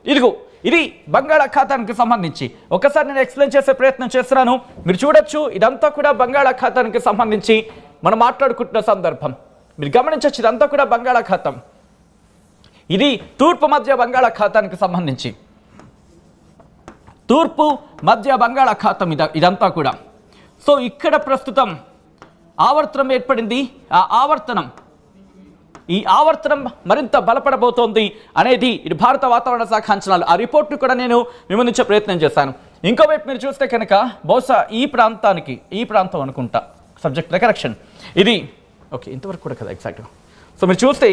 ఇదిగో ఇది బంగాళాఖాతానికి సంబంధించి ఒకసారి నేను ఎక్స్ప్లెయిన్ చేసే ప్రయత్నం చేస్తున్నాను. మీరు చూడొచ్చు, ఇదంతా కూడా బంగాళాఖాతానికి సంబంధించి మనం మాట్లాడుకుంటున్న సందర్భం. మీరు గమనించవచ్చు, ఇదంతా కూడా బంగాళాఖాతం. ఇది తూర్పు మధ్య బంగాళాఖాతానికి సంబంధించి, తూర్పు మధ్య బంగాళాఖాతం ఇదంతా కూడా. సో ఇక్కడ ప్రస్తుతం ఆవర్తనం ఏర్పడింది. ఈ ఆవర్తనం మరింత బలపడబోతోంది అనేది ఇది భారత వాతావరణ శాఖ అంచనాలు. ఆ రిపోర్ట్ను కూడా నేను వివరించే ప్రయత్నం చేశాను. ఇంకోవైపు మీరు చూస్తే కనుక బహుశా ఈ ప్రాంతం అనుకుంటా, సబ్జెక్ట్ కరెక్షన్, ఇది ఓకే ఇంతవరకు కూడా కదా ఎగ్జాక్ట్గా. సో మీరు చూస్తే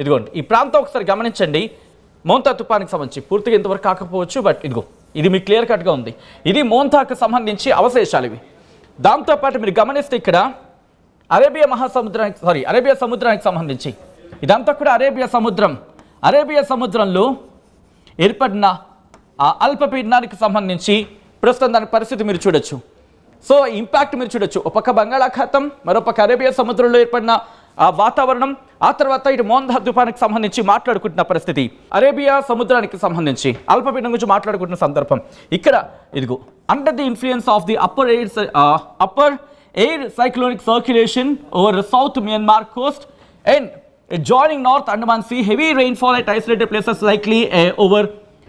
ఇదిగోండి ఈ ప్రాంతం ఒకసారి గమనించండి. మోంతా తుఫానికి సంబంధించి పూర్తిగా ఇంతవరకు కాకపోవచ్చు, బట్ ఇదిగో ఇది మీకు క్లియర్ కట్గా ఉంది. ఇది మోంతాకు సంబంధించి అవశేషాలు ఇవి. దాంతోపాటు మీరు గమనిస్తే ఇక్కడ అరేబియా సముద్రానికి సంబంధించి ఇదంతా కూడా అరేబియా సముద్రంలో ఏర్పడిన ఆ అల్పపీడనానికి సంబంధించి ప్రస్తుతం దాని పరిస్థితి మీరు చూడొచ్చు. సో ఇంపాక్ట్ మీరు చూడొచ్చు. ఒక పక్క బంగాళాఖాతం, మరోపక్క అరేబియా సముద్రంలో ఏర్పడిన ఆ వాతావరణం, ఆ తర్వాత ఇటు మోంతా తుఫానికి సంబంధించి మాట్లాడుకుంటున్న పరిస్థితి, అరేబియా సముద్రానికి సంబంధించి అల్పపీడనం గురించి మాట్లాడుకుంటున్న సందర్భం. ఇక్కడ ఇదిగో under the influence of the upper air cyclonic circulation over the South Myanmar coast and adjoining North Andaman Sea, heavy rainfall at isolated places likely over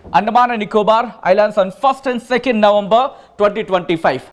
Andaman and Nicobar Islands on 1st and 2nd November 2025.